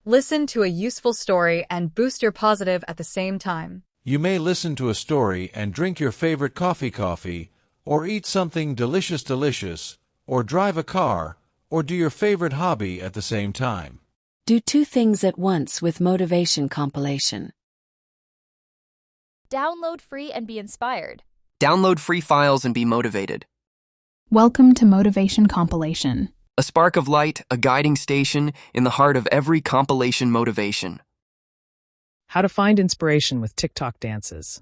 Listen to a useful story and boost your positive at the same time. You may listen to a story and drink your favorite coffee, or eat something delicious, or drive a car, or do your favorite hobby at the same time. Do two things at once with Motivation Compilation. Download free and be inspired. Download free files and be motivated. Welcome to Motivation Compilation. A spark of light, a guiding station in the heart of every compilation motivation. How to find inspiration with TikTok dances.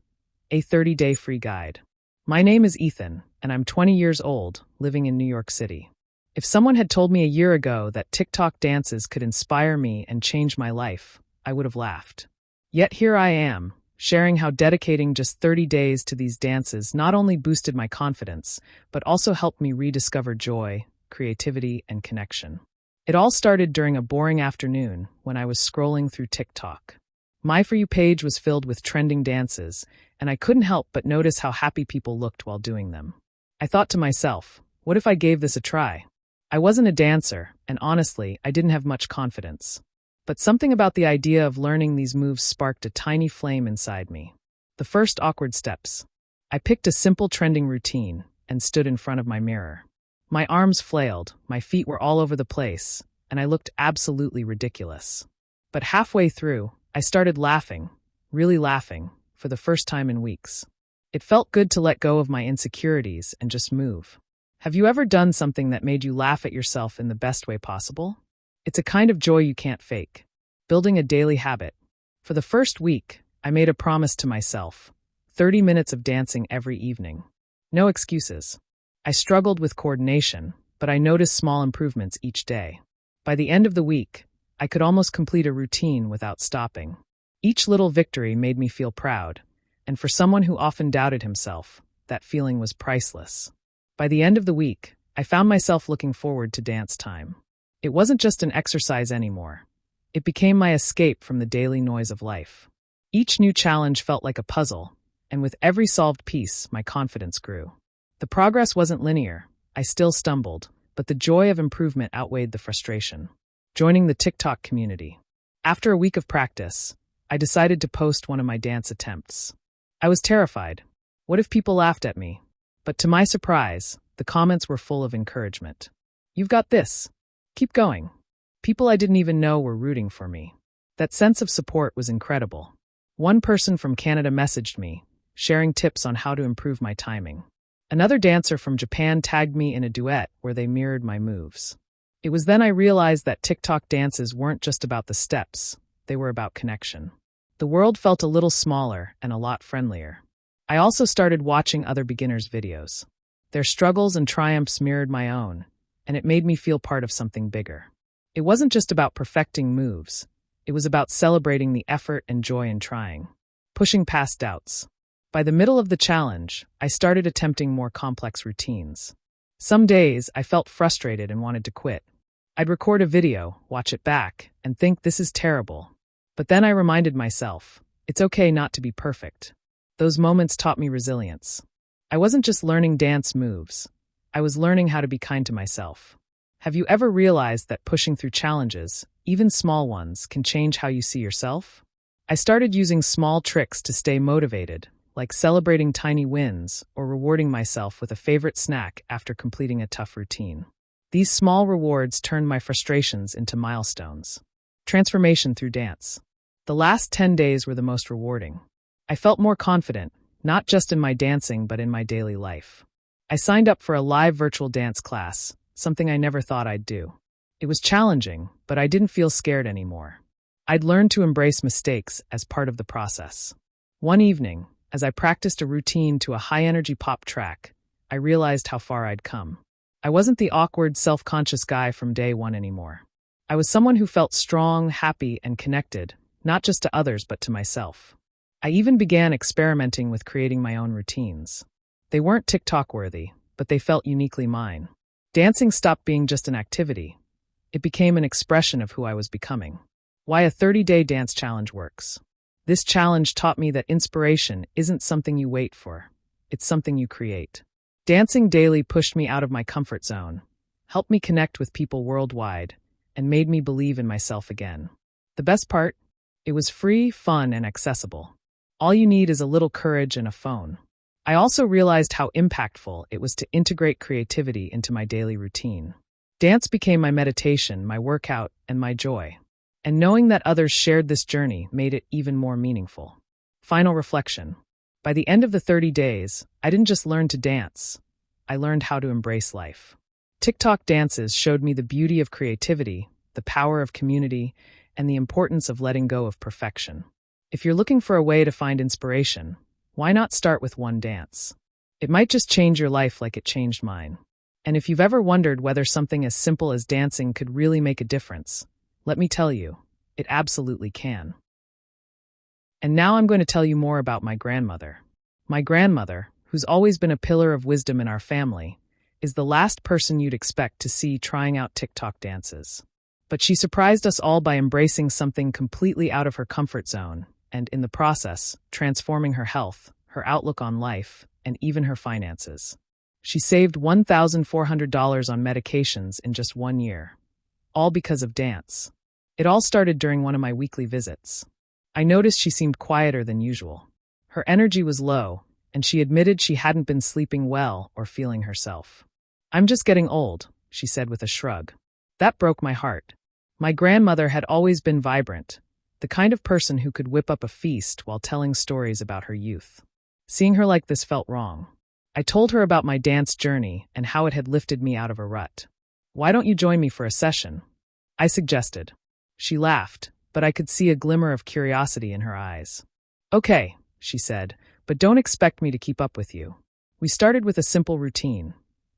A 30-day free guide. My name is Ethan, and I'm 20 years old, living in New York City. If someone had told me a year ago that TikTok dances could inspire me and change my life, I would have laughed. Yet here I am, sharing how dedicating just 30 days to these dances not only boosted my confidence, but also helped me rediscover joy, creativity, and connection. It all started during a boring afternoon when I was scrolling through TikTok. My For You page was filled with trending dances, and I couldn't help but notice how happy people looked while doing them. I thought to myself, what if I gave this a try? I wasn't a dancer, and honestly, I didn't have much confidence. But something about the idea of learning these moves sparked a tiny flame inside me. The first awkward steps. I picked a simple trending routine and stood in front of my mirror. My arms flailed, my feet were all over the place, and I looked absolutely ridiculous. But halfway through, I started laughing, really laughing, for the first time in weeks. It felt good to let go of my insecurities and just move. Have you ever done something that made you laugh at yourself in the best way possible? It's a kind of joy you can't fake. Building a daily habit. For the first week, I made a promise to myself. 30 minutes of dancing every evening. No excuses. I struggled with coordination, but I noticed small improvements each day. By the end of the week, I could almost complete a routine without stopping. Each little victory made me feel proud, and for someone who often doubted himself, that feeling was priceless. By the end of the week, I found myself looking forward to dance time. It wasn't just an exercise anymore. It became my escape from the daily noise of life. Each new challenge felt like a puzzle, and with every solved piece, my confidence grew. The progress wasn't linear. I still stumbled, but the joy of improvement outweighed the frustration. Joining the TikTok community. After a week of practice, I decided to post one of my dance attempts. I was terrified. What if people laughed at me? But to my surprise, the comments were full of encouragement. You've got this. Keep going. People I didn't even know were rooting for me. That sense of support was incredible. One person from Canada messaged me, sharing tips on how to improve my timing. Another dancer from Japan tagged me in a duet where they mirrored my moves. It was then I realized that TikTok dances weren't just about the steps, they were about connection. The world felt a little smaller and a lot friendlier. I also started watching other beginners' videos. Their struggles and triumphs mirrored my own, and it made me feel part of something bigger. It wasn't just about perfecting moves, it was about celebrating the effort and joy in trying. Pushing past doubts. By the middle of the challenge, I started attempting more complex routines. Some days, I felt frustrated and wanted to quit. I'd record a video, watch it back, and think this is terrible. But then I reminded myself, it's okay not to be perfect. Those moments taught me resilience. I wasn't just learning dance moves. I was learning how to be kind to myself. Have you ever realized that pushing through challenges, even small ones, can change how you see yourself? I started using small tricks to stay motivated, like celebrating tiny wins or rewarding myself with a favorite snack after completing a tough routine. These small rewards turned my frustrations into milestones. Transformation through dance. The last 10 days were the most rewarding. I felt more confident, not just in my dancing but in my daily life. I signed up for a live virtual dance class, something I never thought I'd do. It was challenging, but I didn't feel scared anymore. I'd learned to embrace mistakes as part of the process. One evening, as I practiced a routine to a high-energy pop track, I realized how far I'd come. I wasn't the awkward, self-conscious guy from day one anymore. I was someone who felt strong, happy, and connected, not just to others but to myself. I even began experimenting with creating my own routines. They weren't TikTok-worthy, but they felt uniquely mine. Dancing stopped being just an activity. It became an expression of who I was becoming. Why a 30-day dance challenge works. This challenge taught me that inspiration isn't something you wait for. It's something you create. Dancing daily pushed me out of my comfort zone, helped me connect with people worldwide, and made me believe in myself again. The best part? It was free, fun, and accessible. All you need is a little courage and a phone. I also realized how impactful it was to integrate creativity into my daily routine. Dance became my meditation, my workout, and my joy. And knowing that others shared this journey made it even more meaningful. Final reflection. By the end of the 30 days, I didn't just learn to dance. I learned how to embrace life. TikTok dances showed me the beauty of creativity, the power of community, and the importance of letting go of perfection. If you're looking for a way to find inspiration, why not start with one dance? It might just change your life like it changed mine. And if you've ever wondered whether something as simple as dancing could really make a difference, let me tell you, it absolutely can. And now I'm going to tell you more about my grandmother. My grandmother, who's always been a pillar of wisdom in our family, is the last person you'd expect to see trying out TikTok dances. But she surprised us all by embracing something completely out of her comfort zone, and in the process, transforming her health, her outlook on life, and even her finances. She saved $1,400 on medications in just 1 year. All because of dance. It all started during one of my weekly visits. I noticed she seemed quieter than usual. Her energy was low, and she admitted she hadn't been sleeping well or feeling herself. "I'm just getting old," she said with a shrug. That broke my heart. My grandmother had always been vibrant, the kind of person who could whip up a feast while telling stories about her youth. Seeing her like this felt wrong. I told her about my dance journey and how it had lifted me out of a rut. "Why don't you join me for a session?" I suggested. She laughed, but I could see a glimmer of curiosity in her eyes. "Okay," she said, "but don't expect me to keep up with you." We started with a simple routine,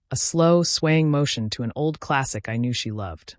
a slow, swaying motion to an old classic I knew she loved.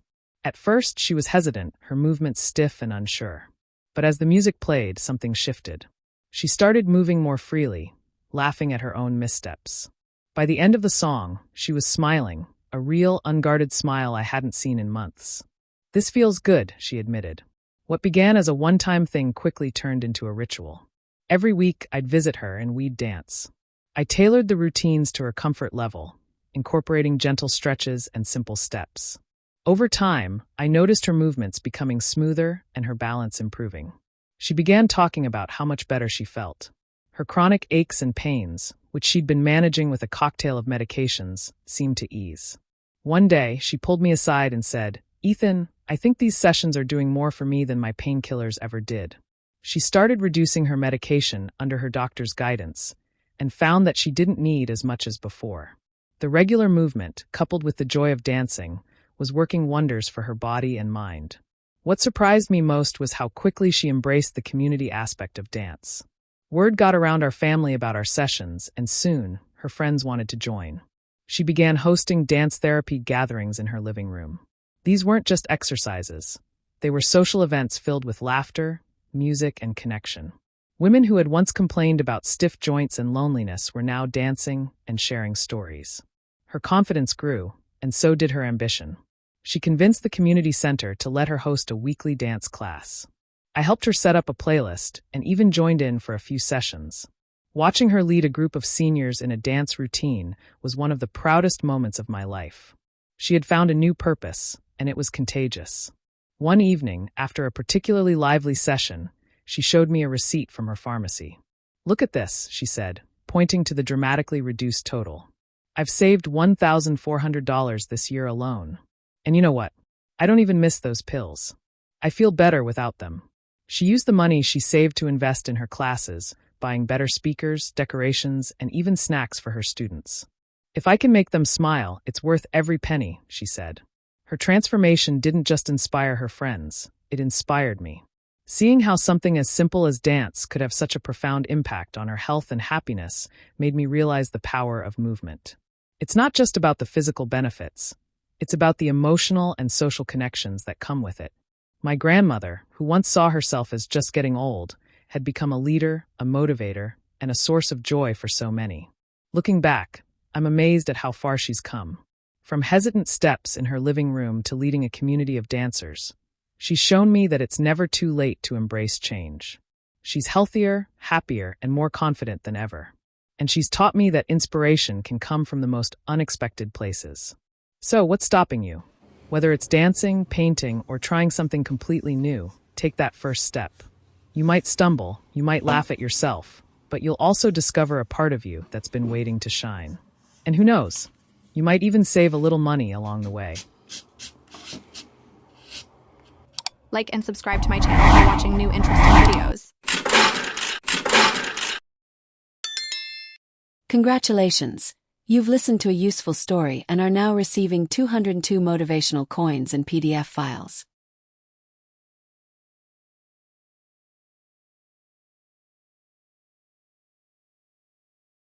At first, she was hesitant, her movements stiff and unsure. But as the music played, something shifted. She started moving more freely, laughing at her own missteps. By the end of the song, she was smiling, a real, unguarded smile I hadn't seen in months. "This feels good," she admitted. What began as a one-time thing quickly turned into a ritual. Every week, I'd visit her and we'd dance. I tailored the routines to her comfort level, incorporating gentle stretches and simple steps. Over time, I noticed her movements becoming smoother and her balance improving. She began talking about how much better she felt. Her chronic aches and pains, which she'd been managing with a cocktail of medications, seemed to ease. One day, she pulled me aside and said, "Ethan, I think these sessions are doing more for me than my painkillers ever did." She started reducing her medication under her doctor's guidance and found that she didn't need as much as before. The regular movement, coupled with the joy of dancing, was working wonders for her body and mind. What surprised me most was how quickly she embraced the community aspect of dance. Word got around our family about our sessions, and soon, her friends wanted to join. She began hosting dance therapy gatherings in her living room. These weren't just exercises. They were social events filled with laughter, music, and connection. Women who had once complained about stiff joints and loneliness were now dancing and sharing stories. Her confidence grew, and so did her ambition. She convinced the community center to let her host a weekly dance class. I helped her set up a playlist and even joined in for a few sessions. Watching her lead a group of seniors in a dance routine was one of the proudest moments of my life. She had found a new purpose, and it was contagious. One evening, after a particularly lively session, she showed me a receipt from her pharmacy. "Look at this," she said, pointing to the dramatically reduced total. "I've saved $1,400 this year alone. And you know what? I don't even miss those pills. I feel better without them." She used the money she saved to invest in her classes, buying better speakers, decorations, and even snacks for her students. "If I can make them smile, it's worth every penny," she said. Her transformation didn't just inspire her friends, it inspired me. Seeing how something as simple as dance could have such a profound impact on her health and happiness made me realize the power of movement. It's not just about the physical benefits. It's about the emotional and social connections that come with it. My grandmother, who once saw herself as just getting old, had become a leader, a motivator, and a source of joy for so many. Looking back, I'm amazed at how far she's come. From hesitant steps in her living room to leading a community of dancers, she's shown me that it's never too late to embrace change. She's healthier, happier, and more confident than ever. And she's taught me that inspiration can come from the most unexpected places. So, what's stopping you? Whether it's dancing, painting, or trying something completely new, take that first step. You might stumble, you might laugh at yourself, but you'll also discover a part of you that's been waiting to shine. And who knows? You might even save a little money along the way. Like and subscribe to my channel for watching new interesting videos. Congratulations! You've listened to a useful story and are now receiving 202 motivational coins and PDF files.